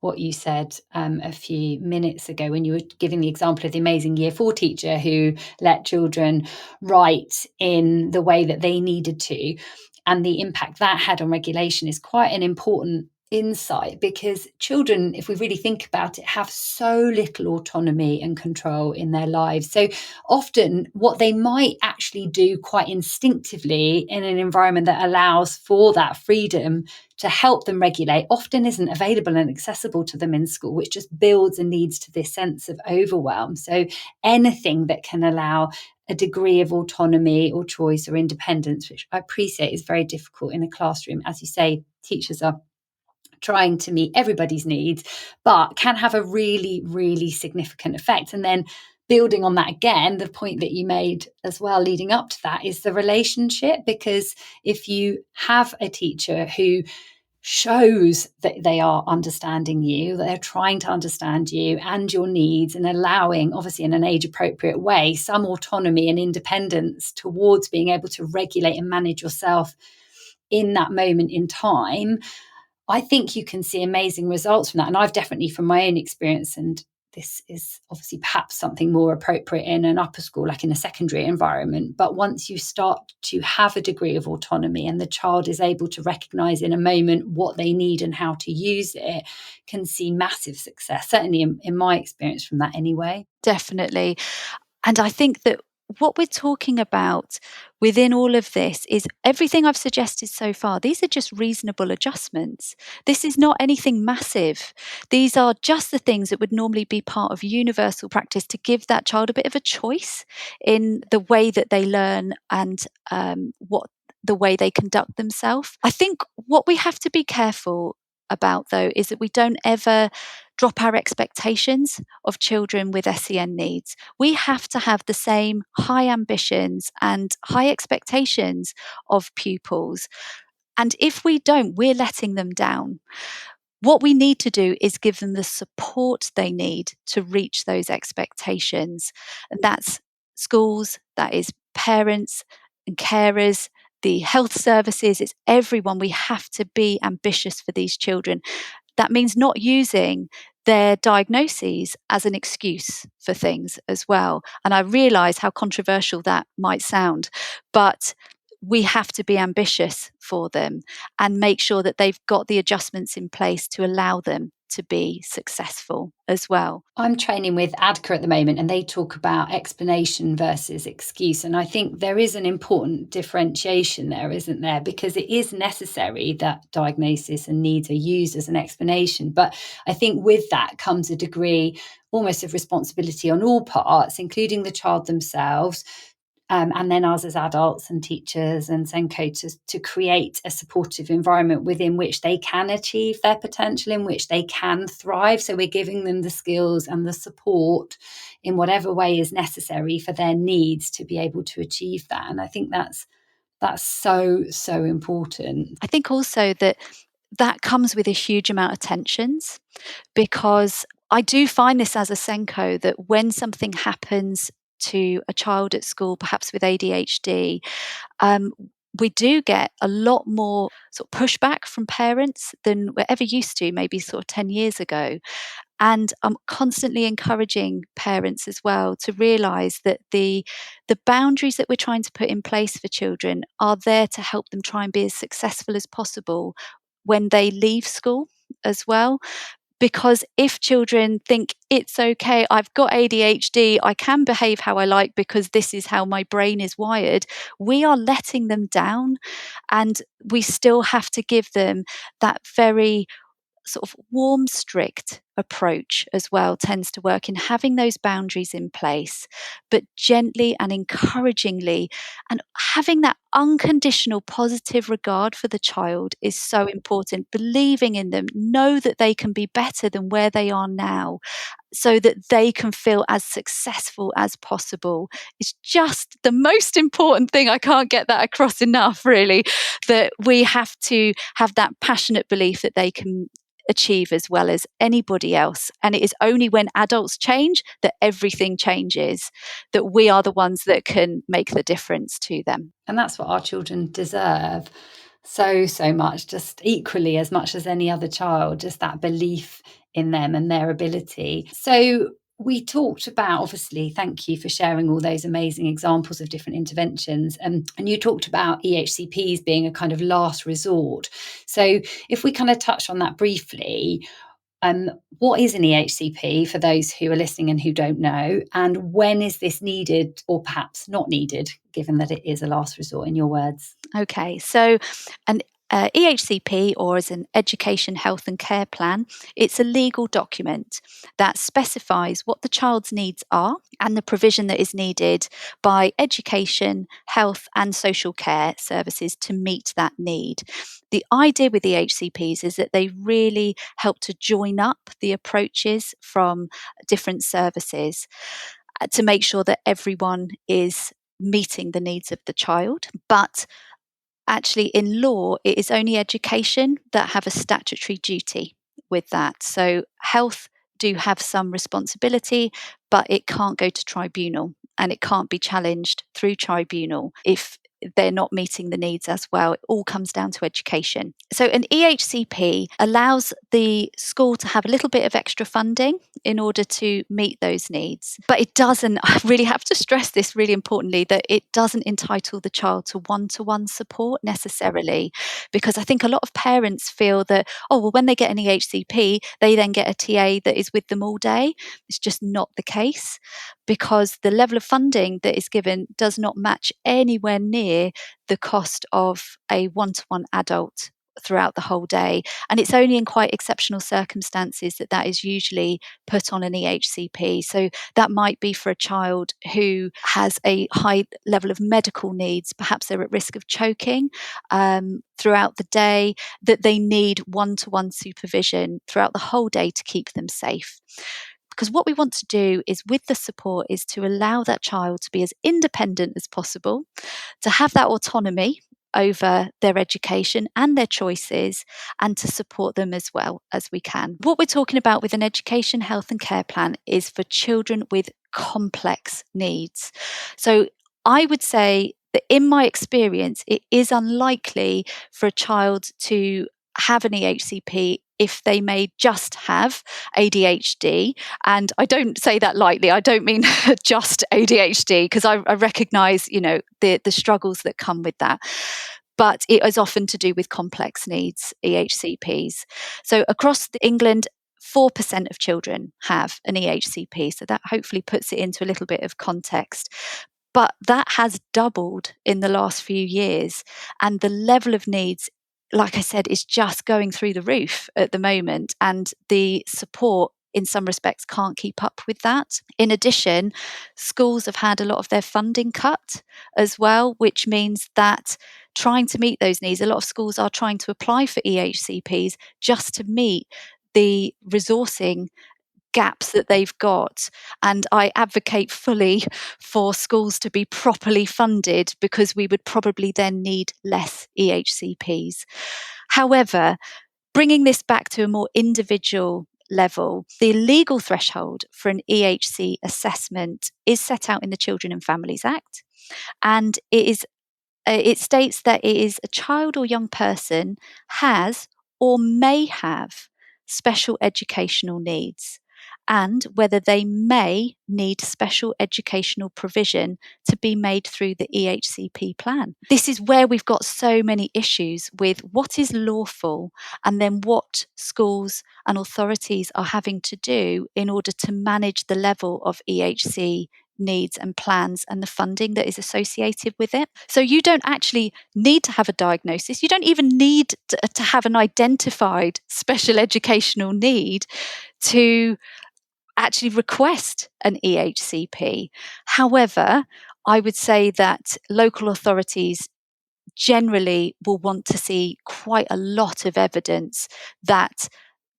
Speaker 2: what you said a few minutes ago when you were giving the example of the amazing Year 4 teacher who let children write in the way that they needed to, and the impact that had on regulation, is quite an important insight, because children, if we really think about it, have so little autonomy and control in their lives. So often what they might actually do quite instinctively in an environment that allows for that freedom to help them regulate often isn't available and accessible to them in school, which just builds and leads to this sense of overwhelm. So anything that can allow a degree of autonomy or choice or independence, which I appreciate is very difficult in a classroom. As you say, teachers are trying to meet everybody's needs, but can have a really, really significant effect. And then building on that again, the point that you made as well leading up to that is the relationship, because if you have a teacher who shows that they are understanding you, that they're trying to understand you and your needs, and allowing, obviously in an age appropriate way, some autonomy and independence towards being able to regulate and manage yourself in that moment in time, I think you can see amazing results from that. And I've definitely, from my own experience, and this is obviously perhaps something more appropriate in an upper school, like in a secondary environment. But once you start to have a degree of autonomy and the child is able to recognize in a moment what they need and how to use it, can see massive success, certainly in my experience from that anyway.
Speaker 1: Definitely. And I think that what we're talking about within all of this is everything I've suggested so far. These are just reasonable adjustments. This is not anything massive. These are just the things that would normally be part of universal practice to give that child a bit of a choice in the way that they learn and what the way they conduct themselves. I think what we have to be careful about, though, is that we don't ever drop our expectations of children with SEN needs. We have to have the same high ambitions and high expectations of pupils. And if we don't, we're letting them down. What we need to do is give them the support they need to reach those expectations. And that's schools, that is parents and carers, the health services, it's everyone. We have to be ambitious for these children. That means not using their diagnoses as an excuse for things as well. And I realise how controversial that might sound, but we have to be ambitious for them and make sure that they've got the adjustments in place to allow them to be successful as well.
Speaker 2: I'm training with ADCA at the moment, and they talk about explanation versus excuse. And I think there is an important differentiation there, isn't there? Because it is necessary that diagnosis and needs are used as an explanation. But I think with that comes a degree almost of responsibility on all parts, including the child themselves, and then us as adults and teachers and SENCO to create a supportive environment within which they can achieve their potential, in which they can thrive. So we're giving them the skills and the support in whatever way is necessary for their needs to be able to achieve that. And I think that's so important.
Speaker 1: I think also that comes with a huge amount of tensions, because I do find this as a SENCO that when something happens to a child at school, perhaps with ADHD, we do get a lot more sort of pushback from parents than we're ever used to, maybe sort of 10 years ago. And I'm constantly encouraging parents as well to realise that the boundaries that we're trying to put in place for children are there to help them try and be as successful as possible when they leave school as well. Because if children think it's okay, I've got ADHD, I can behave how I like because this is how my brain is wired, we are letting them down. And we still have to give them that very sort of warm, strict approach as well tends to work in having those boundaries in place, but gently and encouragingly, and having that unconditional positive regard for the child is so important. Believing in them, know that they can be better than where they are now, so that they can feel as successful as possible. It's just the most important thing. I can't get that across enough, really, that we have to have that passionate belief that they can achieve as well as anybody else. And it is only when adults change that everything changes, that we are the ones that can make the difference to them.
Speaker 2: And that's what our children deserve so much, just equally as much as any other child, just that belief in them and their ability. So we talked about, obviously, thank you for sharing all those amazing examples of different interventions. And you talked about EHCPs being a kind of last resort. So if we kind of touch on that briefly, what is an EHCP for those who are listening and who don't know? And when is this needed or perhaps not needed, given that it is a last resort, in your words?
Speaker 1: Okay, so an EHCP, or as an Education, Health and Care Plan, it's a legal document that specifies what the child's needs are and the provision that is needed by education, health and social care services to meet that need. The idea with EHCPs is that they really help to join up the approaches from different services to make sure that everyone is meeting the needs of the child. But actually, in law, it is only education that have a statutory duty with that. So health do have some responsibility, but it can't go to tribunal and it can't be challenged through tribunal if they're not meeting the needs as well. It all comes down to education. So an EHCP allows the school to have a little bit of extra funding in order to meet those needs. But it doesn't, I really have to stress this really importantly, that it doesn't entitle the child to one-to-one support necessarily. Because I think a lot of parents feel that, oh, well, when they get an EHCP, they then get a TA that is with them all day. It's just not the case, because the level of funding that is given does not match anywhere near the cost of a one-to-one adult throughout the whole day. And it's only in quite exceptional circumstances that that is usually put on an EHCP. So that might be for a child who has a high level of medical needs, perhaps they're at risk of choking throughout the day, that they need one-to-one supervision throughout the whole day to keep them safe. Because what we want to do is, with the support, is to allow that child to be as independent as possible, to have that autonomy over their education and their choices, and to support them as well as we can. What we're talking about with an education, health and care plan is for children with complex needs. So I would say that in my experience, it is unlikely for a child to have an EHCP if they may just have ADHD. And I don't say that lightly. I don't mean just ADHD, because I recognise, the struggles that come with that. But it is often to do with complex needs, EHCPs. So across England, 4% of children have an EHCP. So that hopefully puts it into a little bit of context. But that has doubled in the last few years. And the level of needs, like I said, is just going through the roof at the moment. And the support in some respects can't keep up with that. In addition, schools have had a lot of their funding cut as well, which means that trying to meet those needs, a lot of schools are trying to apply for EHCPs just to meet the resourcing gaps that they've got. And I advocate fully for schools to be properly funded, because we would probably then need less EHCPs. However, bringing this back to a more individual level, the legal threshold for an EHC assessment is set out in the Children and Families Act, and it states that it is a child or young person has or may have special educational needs, and whether they may need special educational provision to be made through the EHCP plan. This is where we've got so many issues with what is lawful and then what schools and authorities are having to do in order to manage the level of EHC needs and plans and the funding that is associated with it. So you don't actually need to have a diagnosis. You don't even need to have an identified special educational need to actually request an EHCP. However, I would say that local authorities generally will want to see quite a lot of evidence that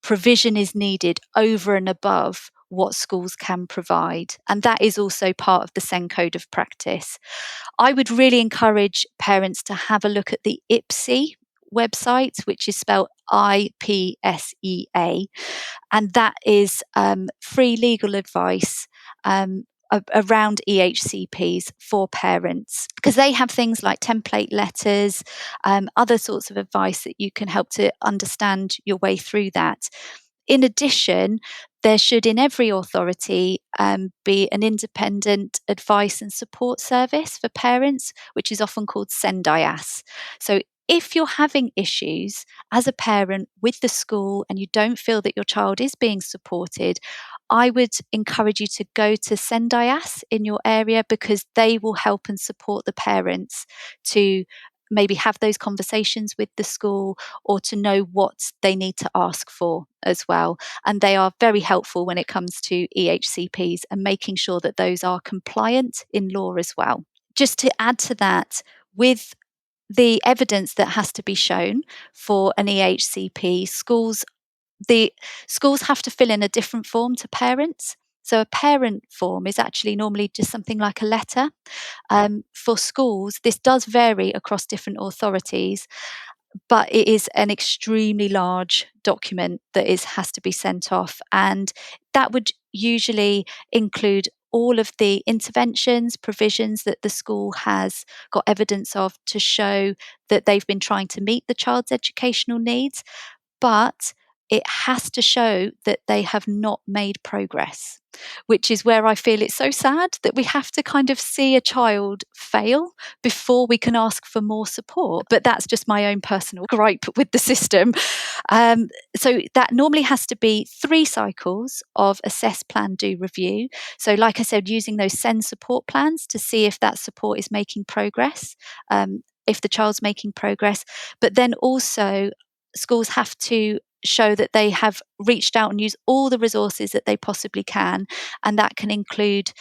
Speaker 1: provision is needed over and above what schools can provide. And that is also part of the SEN Code of Practice. I would really encourage parents to have a look at the IPSEA website, which is spelled IPSEA, and that is free legal advice around EHCPs for parents, because they have things like template letters, other sorts of advice that you can help to understand your way through that. In addition, there should in every authority be an independent advice and support service for parents, which is often called SENDIAS. So if you're having issues as a parent with the school and you don't feel that your child is being supported, I would encourage you to go to SENDIAS in your area, because they will help and support the parents to maybe have those conversations with the school, or to know what they need to ask for as well. And they are very helpful when it comes to EHCPs and making sure that those are compliant in law as well. Just to add to that, with the evidence that has to be shown for an EHCP, the schools have to fill in a different form to parents. So a parent form is actually normally just something like a letter. For schools, this does vary across different authorities, but it is an extremely large document that has to be sent off. And that would usually include all of the interventions, provisions that the school has got evidence of to show that they've been trying to meet the child's educational needs. But it has to show that they have not made progress, which is where I feel it's so sad that we have to kind of see a child fail before we can ask for more support. But that's just my own personal gripe with the system. So that normally has to be 3 cycles of assess, plan, do, review. So like I said, using those SEN support plans to see if that support is making progress, if the child's making progress. But then also schools have to show that they have reached out and used all the resources that they possibly can. And that can include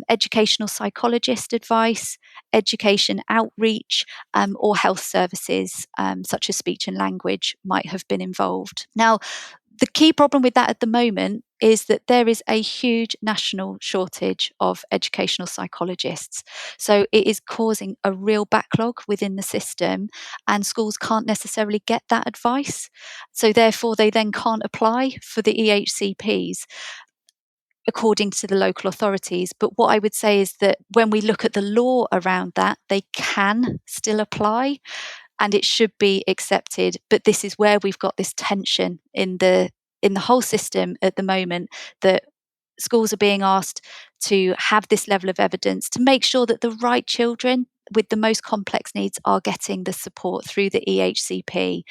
Speaker 1: educational psychologist advice, education outreach, or health services, such as speech and language might have been involved. Now, the key problem with that at the moment is that there is a huge national shortage of educational psychologists. So it is causing a real backlog within the system, and schools can't necessarily get that advice. So therefore, they then can't apply for the EHCPs according to the local authorities. But what I would say is that when we look at the law around that, they can still apply and it should be accepted. But this is where we've got this tension in the whole system at the moment, that schools are being asked to have this level of evidence to make sure that the right children with the most complex needs are getting the support through the EHCP.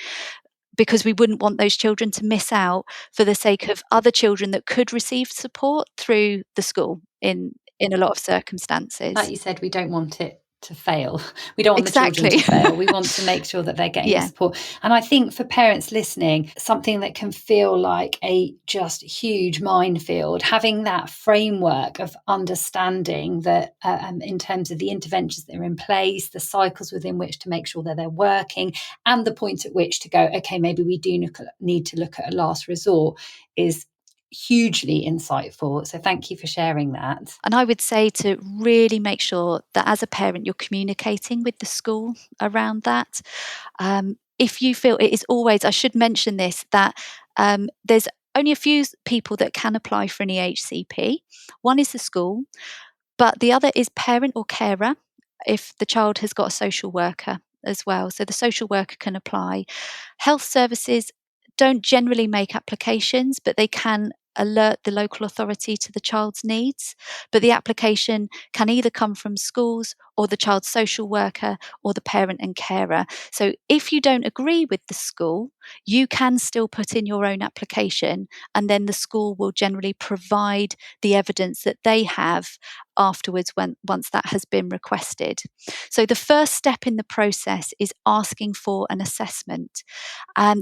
Speaker 1: because we wouldn't want those children to miss out for the sake of other children that could receive support through the school in a lot of circumstances.
Speaker 2: Like you said, we don't want it to fail. We don't want
Speaker 1: Exactly.
Speaker 2: the children to fail. We want to make sure that they're getting the support. And I think for parents listening, something that can feel like a just huge minefield, having that framework of understanding that in terms of the interventions that are in place, the cycles within which to make sure that they're working, and the point at which to go, okay, maybe we do need to look at a last resort, is hugely insightful. So thank you for sharing that.
Speaker 1: And I would say to really make sure that as a parent, you're communicating with the school around that. If you feel it is always, I should mention this, that there's only a few people that can apply for an EHCP. One is the school, but the other is parent or carer if the child has got a social worker as well. So the social worker can apply. Health services don't generally make applications, but they can alert the local authority to the child's needs. But the application can either come from schools or the child's social worker or the parent and carer. So if you don't agree with the school, you can still put in your own application, and then the school will generally provide the evidence that they have afterwards once that has been requested. So the first step in the process is asking for an assessment.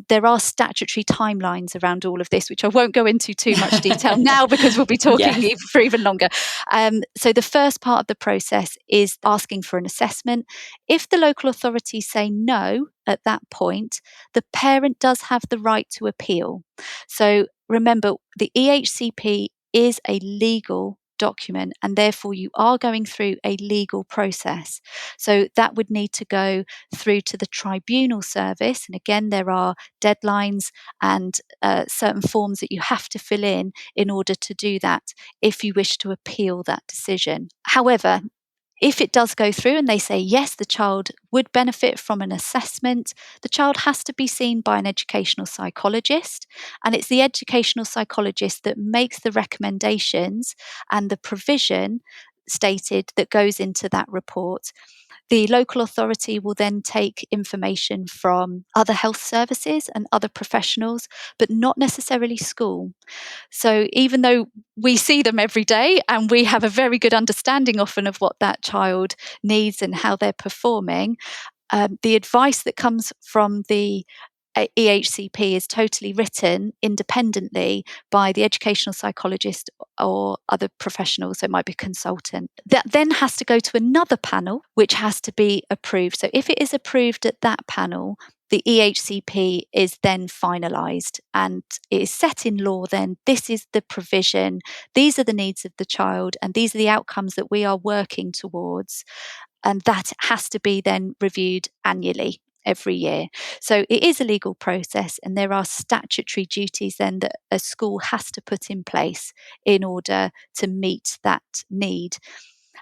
Speaker 1: There are statutory timelines around all of this, which I won't go into too much detail now because we'll be talking for even longer. So the first part of the process is asking for an assessment. If the local authorities say no at that point, the parent does have the right to appeal. So remember, the EHCP is a legal document, and therefore you are going through a legal process. So that would need to go through to the tribunal service. And again, there are deadlines and certain forms that you have to fill in order to do that if you wish to appeal that decision. However, if it does go through and they say, yes, the child would benefit from an assessment, the child has to be seen by an educational psychologist. And it's the educational psychologist that makes the recommendations and the provision stated that goes into that report. The local authority will then take information from other health services and other professionals, but not necessarily school. So even though we see them every day and we have a very good understanding often of what that child needs and how they're performing, the advice that comes from the EHCP is totally written independently by the educational psychologist or other professionals, so it might be a consultant. That then has to go to another panel, which has to be approved. So if it is approved at that panel, the EHCP is then finalised and it is set in law then. This is the provision, these are the needs of the child, and these are the outcomes that we are working towards. And that has to be then reviewed annually every year. So it is a legal process, and there are statutory duties then that a school has to put in place in order to meet that need.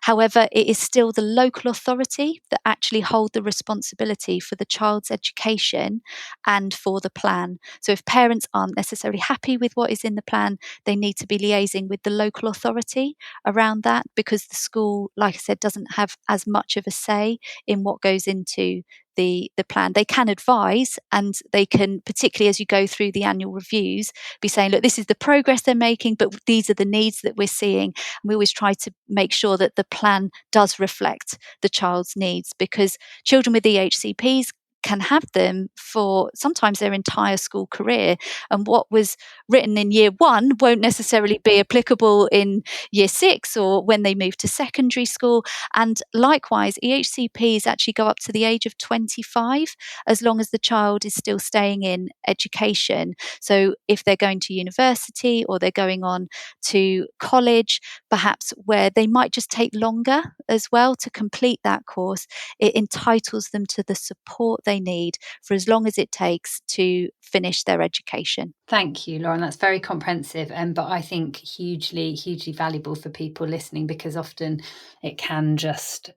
Speaker 1: However, it is still the local authority that actually hold the responsibility for the child's education and for the plan. So if parents aren't necessarily happy with what is in the plan, they need to be liaising with the local authority around that, because the school, like I said, doesn't have as much of a say in what goes into the plan. They can advise, and they can, particularly as you go through the annual reviews, be saying, look, this is the progress they're making, but these are the needs that we're seeing. And we always try to make sure that the plan does reflect the child's needs, because children with EHCPs can have them for sometimes their entire school career. And what was written in year 1 won't necessarily be applicable in year 6 or when they move to secondary school. And likewise, EHCPs actually go up to the age of 25, as long as the child is still staying in education. So if they're going to university or they're going on to college, perhaps where they might just take longer as well to complete that course, it entitles them to the support they need for as long as it takes to finish their education.
Speaker 2: Thank you, Lauren. That's very comprehensive, but I think hugely, hugely valuable for people listening, because often it can just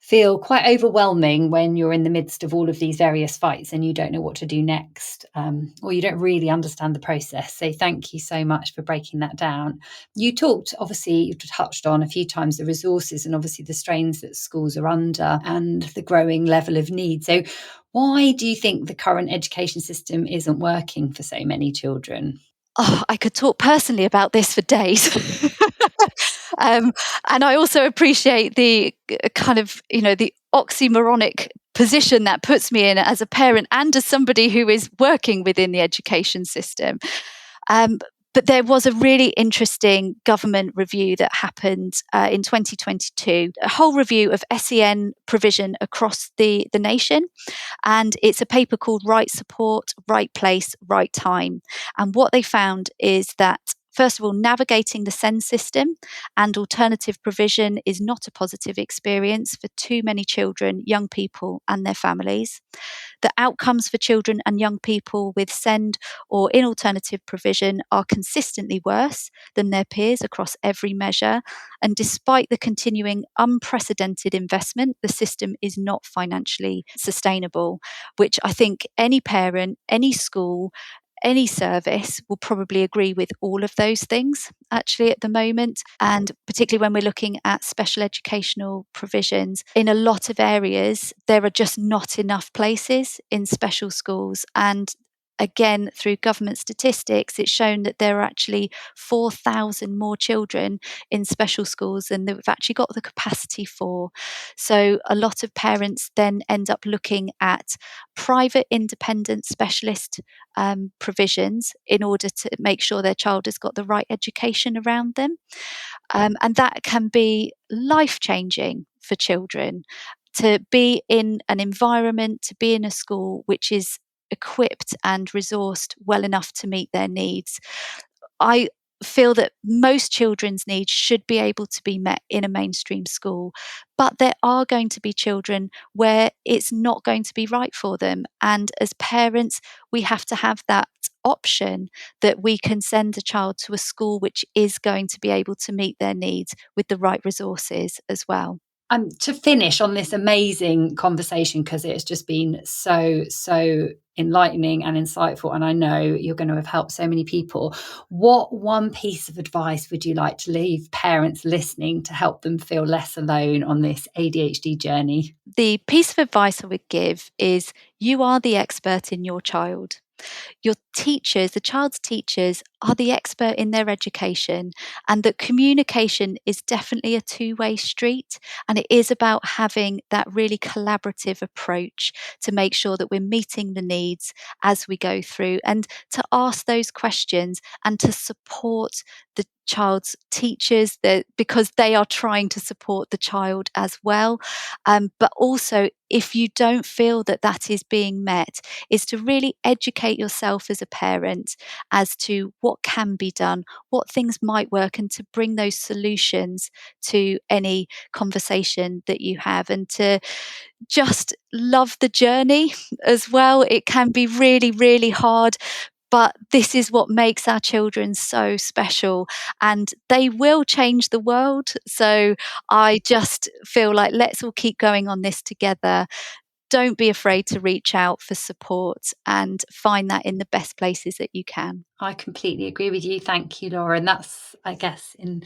Speaker 2: feel quite overwhelming when you're in the midst of all of these various fights and you don't know what to do next, or you don't really understand the process. So thank you so much for breaking that down. You touched on a few times the resources and obviously the strains that schools are under and the growing level of need. So Why do you think the current education system isn't working for so many children?
Speaker 1: Oh, I could talk personally about this for days. um, and I also appreciate the kind of, the oxymoronic position that puts me in as a parent and as somebody who is working within the education system. Um, but there was a really interesting government review that happened in 2022, a whole review of SEN provision across the nation. And it's a paper called Right Support, Right Place, Right Time. And what they found is that, first of all, navigating the SEN system and alternative provision is not a positive experience for too many children, young people, and their families. The outcomes for children and young people with SEND or in alternative provision are consistently worse than their peers across every measure. And despite the continuing unprecedented investment, the system is not financially sustainable, which I think any parent, any school, any service will probably agree with all of those things actually at the moment. And particularly when we're looking at special educational provisions, in a lot of areas, there are just not enough places in special schools. And again, through government statistics, it's shown that there are actually 4,000 more children in special schools than we've actually got the capacity for. So a lot of parents then end up looking at private independent specialist provisions in order to make sure their child has got the right education around them. And that can be life-changing for children, to be in an environment, to be in a school which is equipped and resourced well enough to meet their needs. I feel that most children's needs should be able to be met in a mainstream school, but there are going to be children where it's not going to be right for them. And as parents, we have to have that option that we can send a child to a school which is going to be able to meet their needs with the right resources as well.
Speaker 2: To finish on this amazing conversation, because it's just been so enlightening and insightful, and I know you're going to have helped so many people. What one piece of advice would you like to leave parents listening to help them feel less alone on this ADHD journey?
Speaker 1: The piece of advice I would give is you are the expert in your child. Your teachers, the child's teachers, are the expert in their education, and that communication is definitely a two-way street. And it is about having that really collaborative approach to make sure that we're meeting the needs as we go through, and to ask those questions and to support the child's teachers because they are trying to support the child as well. But also, if you don't feel that that is being met, is to really educate yourself as a parent as to what can be done, what things might work, and to bring those solutions to any conversation that you have, and to just love the journey as well. It can be really, really hard, but this is what makes our children so special, and they will change the world. So I just feel like let's all keep going on this together. Don't be afraid to reach out for support and find that in the best places that you can.
Speaker 2: I completely agree with you. Thank you, Lauren. That's, I guess, in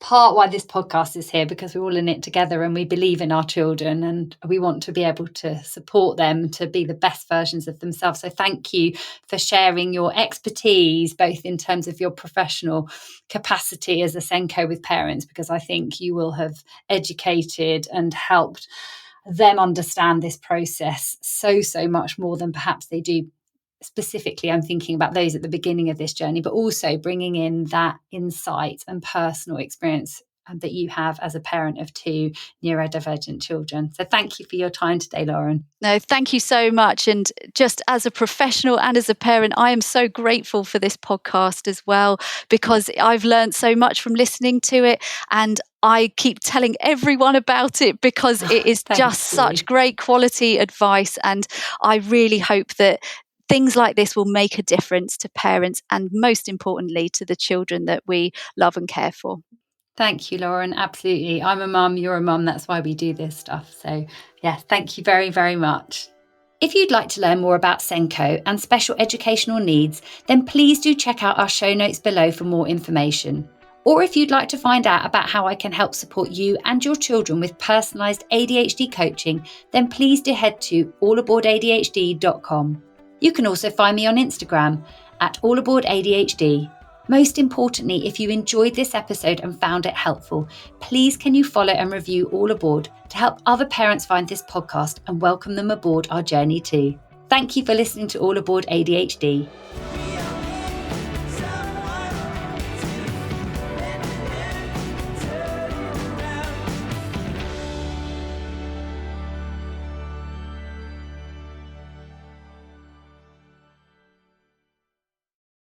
Speaker 2: part why this podcast is here, because we're all in it together and we believe in our children and we want to be able to support them to be the best versions of themselves. So thank you for sharing your expertise, both in terms of your professional capacity as a SENCO with parents, because I think you will have educated and helped them understand this process so much more than perhaps they do. Specifically, I'm thinking about those at the beginning of this journey, but also bringing in that insight and personal experience that you have as a parent of two neurodivergent children. So thank you for your time today, Lauren.
Speaker 1: No, thank you so much. And just as a professional and as a parent, I am so grateful for this podcast as well, because I've learned so much from listening to it. And I keep telling everyone about it because it is just such great quality advice. And I really hope that things like this will make a difference to parents and, most importantly, to the children that we love and care for.
Speaker 2: Thank you, Lauren. Absolutely. I'm a mum, you're a mum. That's why we do this stuff. So, yes, thank you very, very much. If you'd like to learn more about SENCO and special educational needs, then please do check out our show notes below for more information. Or if you'd like to find out about how I can help support you and your children with personalised ADHD coaching, then please do head to allaboardadhd.com. You can also find me on Instagram at allaboardadhd. Most importantly, if you enjoyed this episode and found it helpful, please can you follow and review All Aboard to help other parents find this podcast and welcome them aboard our journey too. Thank you for listening to All Aboard ADHD.